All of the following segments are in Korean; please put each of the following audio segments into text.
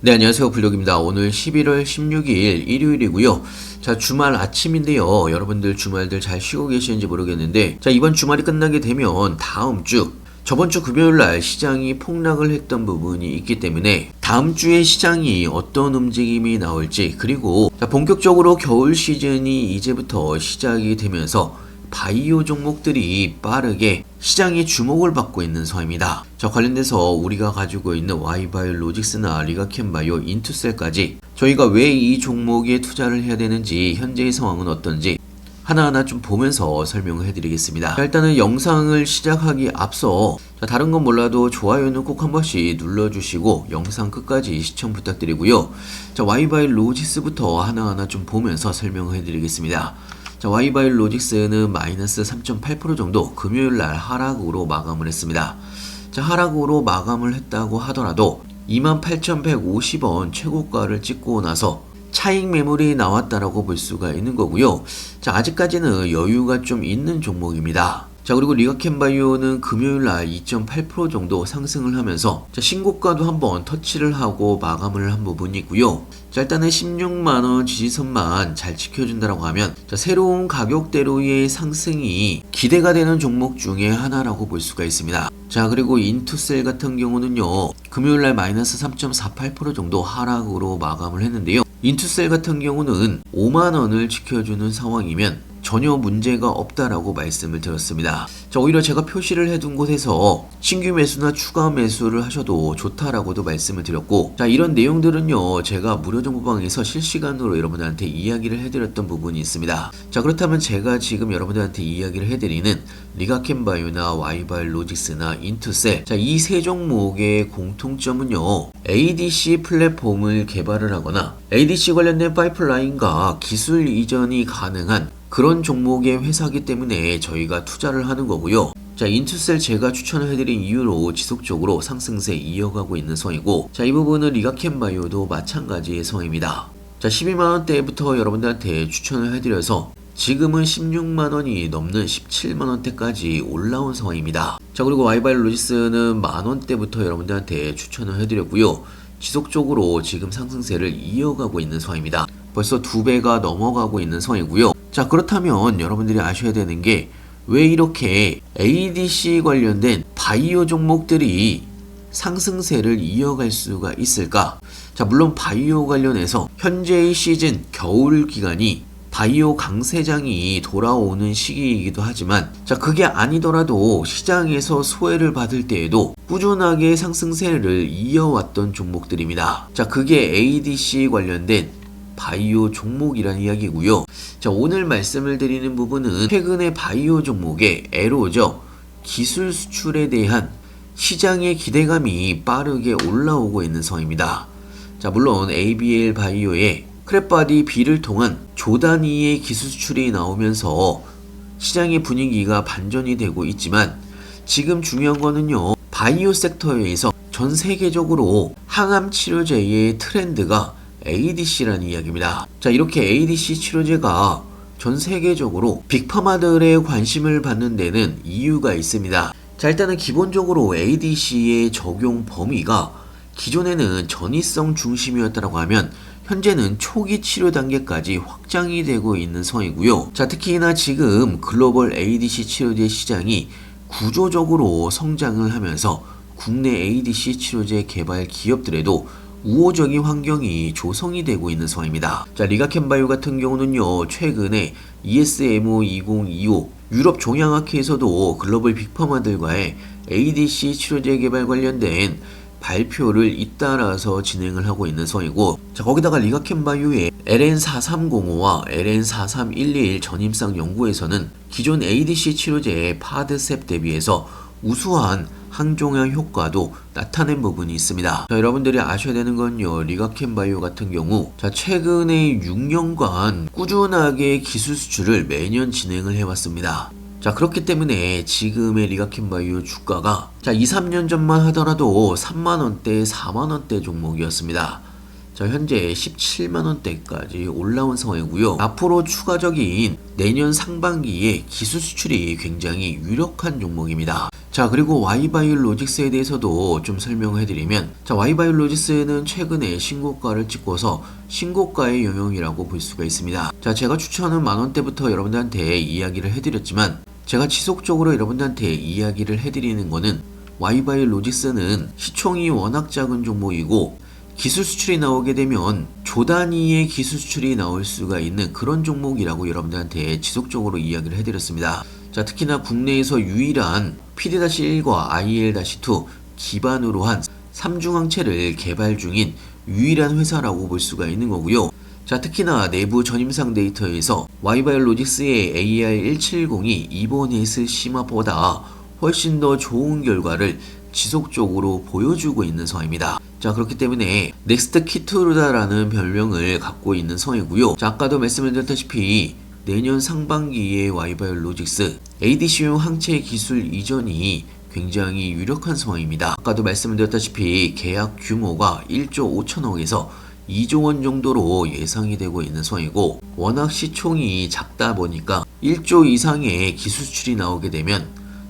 네, 안녕하세요. 블록입니다. 오늘 11월 16일 일요일이고요. 자, 주말 아침인데요. 여러분들 주말들 잘 쉬고 계시는지 모르겠는데, 자, 이번 주말이 끝나게 되면 다음 주, 저번 주 금요일 날 시장이 폭락을 했던 부분이 있기 때문에 다음 주에 시장이 어떤 움직임이 나올지, 그리고 자, 본격적으로 겨울 시즌이 이제부터 시작이 되면서 바이오 종목들이 빠르게 시장의 주목을 받고 있는 상황입니다. 자, 관련돼서 우리가 가지고 있는 Y바이오로직스나 리가캠바이오, 인투셀까지 저희가 왜 이 종목에 투자를 해야 되는지, 현재의 상황은 어떤지 하나하나 좀 보면서 설명을 해드리겠습니다. 자, 일단은 영상을 시작하기 앞서 다른 건 몰라도 좋아요는 꼭 한 번씩 눌러주시고 영상 끝까지 시청 부탁드리고요. 자, Y바이오로직스부터 하나하나 좀 보면서 설명을 해드리겠습니다. 자, Y바이오로직스는 마이너스 3.8% 정도 금요일날 하락으로 마감을 했습니다. 자, 하락으로 마감을 했다고 하더라도 28,150원 최고가를 찍고 나서 차익 매물이 나왔다라고 볼 수가 있는 거고요. 자, 아직까지는 여유가 좀 있는 종목입니다. 자, 그리고 리가캠바이오는 금요일날 2.8% 정도 상승을 하면서 자, 신고가도 한번 터치를 하고 마감을 한 부분이 있고요. 자, 일단은 16만원 지지선만 잘 지켜준다라고 하면 자, 새로운 가격대로의 상승이 기대가 되는 종목 중에 하나라고 볼 수가 있습니다. 자, 그리고 인투셀 같은 경우는요, 금요일날 마이너스 3.48% 정도 하락으로 마감을 했는데요. 인투셀 같은 경우는 5만원을 지켜주는 상황이면 전혀 문제가 없다라고 말씀을 드렸습니다. 자, 오히려 제가 표시를 해둔 곳에서 신규 매수나 추가 매수를 하셔도 좋다라고도 말씀을 드렸고, 자, 이런 내용들은요, 제가 무료 정보방에서 실시간으로 여러분들한테 이야기를 해드렸던 부분이 있습니다. 자, 그렇다면 제가 지금 여러분들한테 이야기를 해드리는 리가캠바이오나 Y바이오로직스나 인투셀, 자, 이 세 종목의 공통점은요, ADC 플랫폼을 개발을 하거나 ADC 관련된 파이프라인과 기술 이전이 가능한 그런 종목의 회사이기 때문에 저희가 투자를 하는 거고요. 자, 인투셀 제가 추천을 해드린 이유로 지속적으로 상승세 이어가고 있는 상황이고, 자, 이 부분은 리가캠바이오도 마찬가지의 상황입니다. 자, 12만원대부터 여러분들한테 추천을 해드려서 지금은 16만원이 넘는 17만원대까지 올라온 상황입니다. 자, 그리고 Y바이오로직스는 만원대부터 여러분들한테 추천을 해드렸고요. 지속적으로 지금 상승세를 이어가고 있는 상황입니다. 벌써 2배가 넘어가고 있는 상황이고요. 자, 그렇다면 여러분들이 아셔야 되는 게 왜 이렇게 ADC 관련된 바이오 종목들이 상승세를 이어갈 수가 있을까? 자, 물론 바이오 관련해서 현재의 시즌 겨울 기간이 바이오 강세장이 돌아오는 시기이기도 하지만, 자, 그게 아니더라도 시장에서 소외를 받을 때에도 꾸준하게 상승세를 이어왔던 종목들입니다. 자, 그게 ADC 관련된 바이오 종목이라는 이야기고요. 자, 오늘 말씀을 드리는 부분은 최근에 바이오 종목의 애로죠. 기술 수출에 대한 시장의 기대감이 빠르게 올라오고 있는 상황입니다. 자, 물론 ABL 바이오의 크랩바디 B를 통한 조 단위의 기술 수출이 나오면서 시장의 분위기가 반전이 되고 있지만, 지금 중요한 거는요, 바이오 섹터에서 전 세계적으로 항암 치료제의 트렌드가 ADC라는 이야기입니다. 자, 이렇게 ADC 치료제가 전 세계적으로 빅파마들의 관심을 받는 데는 이유가 있습니다. 자, 일단은 기본적으로 ADC의 적용 범위가 기존에는 전이성 중심이었다고 하면 현재는 초기 치료 단계까지 확장이 되고 있는 상황이고요. 자, 특히나 지금 글로벌 ADC 치료제 시장이 구조적으로 성장을 하면서 국내 ADC 치료제 개발 기업들에도 우호적인 환경이 조성이 되고 있는 상황입니다. 자, 리가캠바이오 같은 경우는요, 최근에 ESMO 2025 유럽 종양학회에서도 글로벌 빅파마들과의 ADC 치료제 개발 관련된 발표를 잇따라서 진행을 하고 있는 상황이고, 자, 거기다가 리가캠바이오의 LN4305와 LN43121 전임상 연구에서는 기존 ADC 치료제의 파드셉 대비해서 우수한 항종양 효과도 나타낸 부분이 있습니다. 자, 여러분들이 아셔야 되는 건요, 리가캠바이오 같은 경우 자, 최근에 6년간 꾸준하게 기술 수출을 매년 진행을 해왔습니다. 자, 그렇기 때문에 지금의 리가캠바이오 주가가 자, 2, 3년 전만 하더라도 3만원대, 4만원대 종목이었습니다. 자, 현재 17만원대까지 올라온 상황이고요. 앞으로 추가적인 내년 상반기에 기술 수출이 굉장히 유력한 종목입니다. 자, 그리고 Y바이오로직스에 대해서도 좀 설명을 해드리면, 자, Y바이오로직스는 최근에 신고가를 찍고서 신고가의 영역이라고 볼 수가 있습니다. 자, 제가 추천은 만원대부터 여러분들한테 이야기를 해드렸지만, 제가 지속적으로 여러분들한테 이야기를 해드리는 거는 Y바이오로직스는 시총이 워낙 작은 종목이고 기술 수출이 나오게 되면 조 단위의 기술 수출이 나올 수가 있는 그런 종목이라고 여러분들한테 지속적으로 이야기를 해드렸습니다. 자, 특히나 국내에서 유일한 PD-1과 IL-2 기반으로 한 3중항체를 개발 중인 유일한 회사라고 볼 수가 있는 거고요. 자, 특히나 내부 전임상 데이터에서 Y바이오로직스의 AR170이 이번 SC마보다 훨씬 더 좋은 결과를 지속적으로 보여주고 있는 상황입니다. 자, 그렇기 때문에 넥스트 키트루다라는 별명을 갖고 있는 상황이고요. 자, 아까도 말씀을 드렸다시피 내년 상반기에 Y바이오로직스 ADC용 항체 기술 이전이 굉장히 유력한 상황입니다. 아까도 말씀을 드렸다시피 계약 규모가 1조 5천억에서 2조 원 정도로 예상이 되고 있는 상황이고, 워낙 시총이 작다 보니까 1조 이상의 기술 수출이 나오게 되면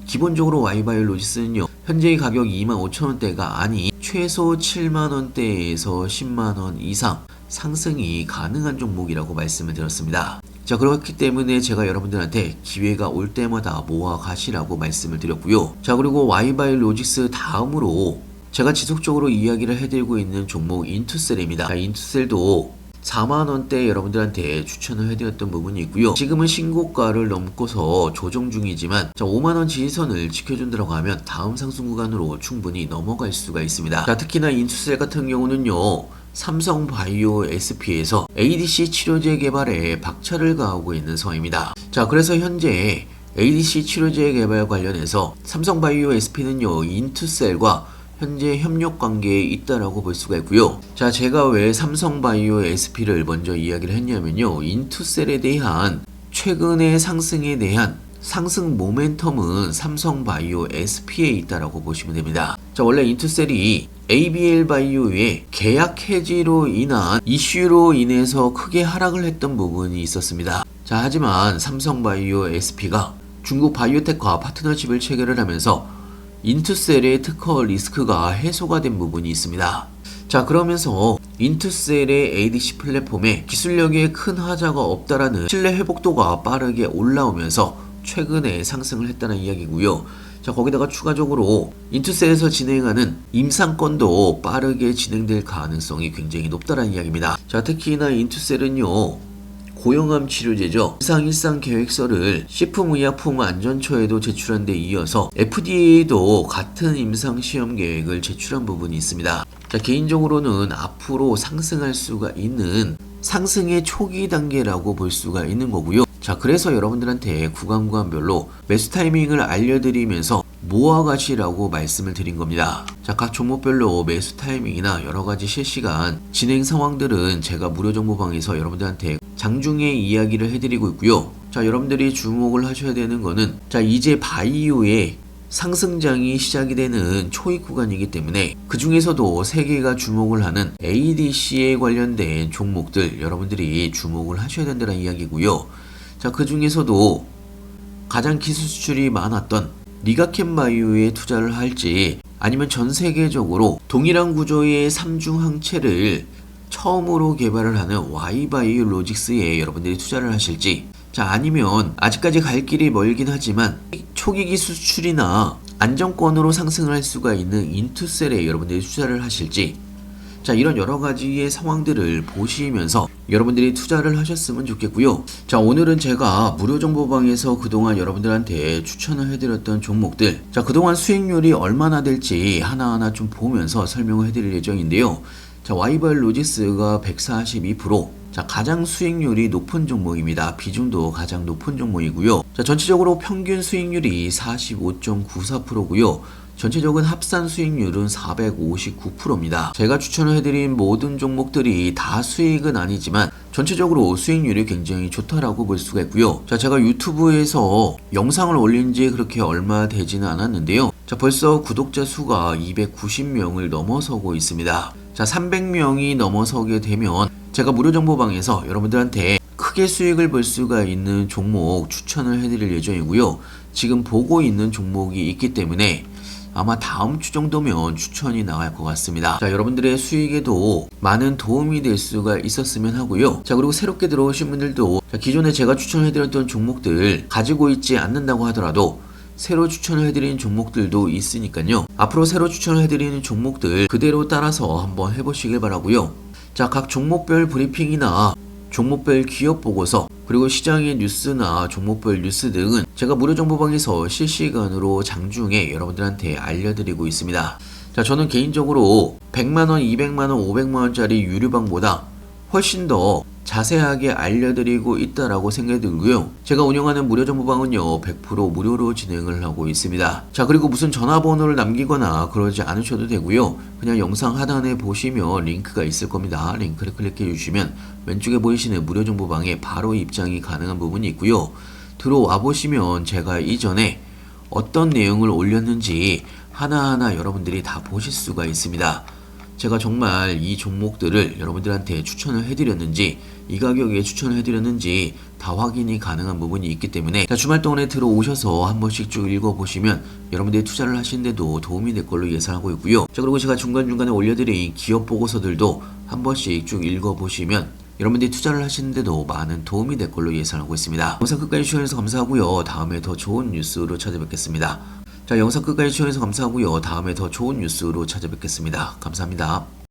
기본적으로 Y바이오로직스는요, 현재의 가격 25,000원대가 아닌 최소 7만원대에서 10만원 이상 상승이 가능한 종목이라고 말씀을 드렸습니다. 자, 그렇기 때문에 제가 여러분들한테 기회가 올 때마다 모아 가시라고 말씀을 드렸고요. 자, 그리고 Y바이오로직스 다음으로 제가 지속적으로 이야기를 해드리고 있는 종목 인투셀입니다. 자, 인투셀도 4만원대 여러분들한테 추천을 해드렸던 부분이 있고요. 지금은 신고가를 넘고서 조정 중이지만, 자, 5만원 지지선을 지켜준다고 하면 다음 상승 구간으로 충분히 넘어갈 수가 있습니다. 자, 특히나 인투셀 같은 경우는요, 삼성바이오 SP에서 ADC 치료제 개발에 박차를 가하고 있는 상황입니다. 자, 그래서 현재 ADC 치료제 개발 관련해서 삼성바이오 SP는요, 인투셀과 현재 협력 관계에 있다라고 볼 수가 있고요. 자, 제가 왜 삼성바이오 SP를 먼저 이야기를 했냐면요, 인투셀에 대한 최근의 상승에 대한 상승 모멘텀은 삼성바이오 SP에 있다라고 보시면 됩니다. 자, 원래 인투셀이 ABL 바이오의 계약 해지로 인한 이슈로 인해서 크게 하락을 했던 부분이 있었습니다. 자, 하지만 삼성바이오 SP가 중국 바이오텍과 파트너십을 체결을 하면서 인투셀의 특허 리스크가 해소가 된 부분이 있습니다. 자, 그러면서 인투셀의 ADC 플랫폼에 기술력에 큰 하자가 없다라는 신뢰 회복도가 빠르게 올라오면서 최근에 상승을 했다는 이야기고요. 자, 거기다가 추가적으로 인투셀에서 진행하는 임상권도 빠르게 진행될 가능성이 굉장히 높다는 이야기입니다. 자, 특히나 인투셀은요, 고형암 치료제죠. 임상 계획서를 식품의약품안전처에도 제출한 데 이어서 FDA에도 같은 임상 시험 계획을 제출한 부분이 있습니다. 자, 개인적으로는 앞으로 상승할 수가 있는 상승의 초기 단계라고 볼 수가 있는 거고요. 자, 그래서 여러분들한테 구간별로 매수 타이밍을 알려드리면서 모아가시라고 말씀을 드린 겁니다. 자, 각 종목별로 매수 타이밍이나 여러가지 실시간 진행 상황들은 제가 무료 정보방에서 여러분들한테 장중에 이야기를 해드리고 있고요. 자, 여러분들이 주목을 하셔야 되는 거는, 자, 이제 바이오의 상승장이 시작이 되는 초입 구간이기 때문에 그 중에서도 3개가 주목을 하는 ADC에 관련된 종목들 여러분들이 주목을 하셔야 된다는 이야기고요. 자, 그 중에서도 가장 기술 수출이 많았던 리가켄바이오에 투자를 할지, 아니면 전 세계적으로 동일한 구조의 3중 항체를 처음으로 개발을 하는 Y바이오로직스에 여러분들이 투자를 하실지, 자, 아니면 아직까지 갈 길이 멀긴 하지만 초기 기술 수출이나 안정권으로 상승을 할 수가 있는 인투셀에 여러분들이 투자를 하실지, 자, 이런 여러 가지의 상황들을 보시면서 여러분들이 투자를 하셨으면 좋겠고요. 자, 오늘은 제가 무료 정보방에서 그동안 여러분들한테 추천을 해드렸던 종목들, 자, 그동안 수익률이 얼마나 될지 하나하나 좀 보면서 설명을 해드릴 예정인데요. 자, Y바이오로직스가 142%, 자, 가장 수익률이 높은 종목입니다. 비중도 가장 높은 종목이고요. 자, 전체적으로 평균 수익률이 45.94%고요. 전체적인 합산 수익률은 459%입니다. 제가 추천을 해드린 모든 종목들이 다 수익은 아니지만 전체적으로 수익률이 굉장히 좋다라고 볼 수가 있고요. 자, 제가 유튜브에서 영상을 올린 지 그렇게 얼마 되지는 않았는데요. 자, 벌써 구독자 수가 290명을 넘어서고 있습니다. 자, 300명이 넘어서게 되면 제가 무료 정보방에서 여러분들한테 크게 수익을 벌 수가 있는 종목 추천을 해드릴 예정이고요. 지금 보고 있는 종목이 있기 때문에 아마 다음 주 정도면 추천이 나갈 것 같습니다. 자, 여러분들의 수익에도 많은 도움이 될 수가 있었으면 하고요. 자, 그리고 새롭게 들어오신 분들도 자, 기존에 제가 추천해드렸던 종목들 가지고 있지 않는다고 하더라도 새로 추천을 해드리는 종목들도 있으니까요. 앞으로 새로 추천을 해드리는 종목들 그대로 따라서 한번 해보시길 바라고요. 자, 각 종목별 브리핑이나 종목별 기업 보고서 그리고 시장의 뉴스나 종목별 뉴스 등은 제가 무료 정보방에서 실시간으로 장중에 여러분들한테 알려드리고 있습니다. 자, 저는 개인적으로 100만원, 200만원, 500만원짜리 유료방보다 훨씬 더 자세하게 알려드리고 있다라고 생각이 들고요. 제가 운영하는 무료 정보방은요 100% 무료로 진행을 하고 있습니다. 자, 그리고 무슨 전화번호를 남기거나 그러지 않으셔도 되고요. 그냥 영상 하단에 보시면 링크가 있을 겁니다. 링크를 클릭해 주시면 왼쪽에 보이시는 무료 정보방에 바로 입장이 가능한 부분이 있고요. 들어와 보시면 제가 이전에 어떤 내용을 올렸는지 하나하나 여러분들이 다 보실 수가 있습니다. 제가 정말 이 종목들을 여러분들한테 추천을 해드렸는지 이 가격에 추천을 해드렸는지 다 확인이 가능한 부분이 있기 때문에 자, 주말 동안에 들어오셔서 한 번씩 쭉 읽어보시면 여러분들이 투자를 하시는데도 도움이 될 걸로 예상하고 있고요. 자, 그리고 제가 중간중간에 올려드린 기업 보고서들도 한 번씩 쭉 읽어보시면 여러분들이 투자를 하시는데도 많은 도움이 될 걸로 예상하고 있습니다. 영상 끝까지 시청해주셔서 감사하고요. 다음에 더 좋은 뉴스로 찾아뵙겠습니다. 자, 영상 끝까지 시청해주셔서 감사하고요. 다음에 더 좋은 뉴스로 찾아뵙겠습니다. 감사합니다.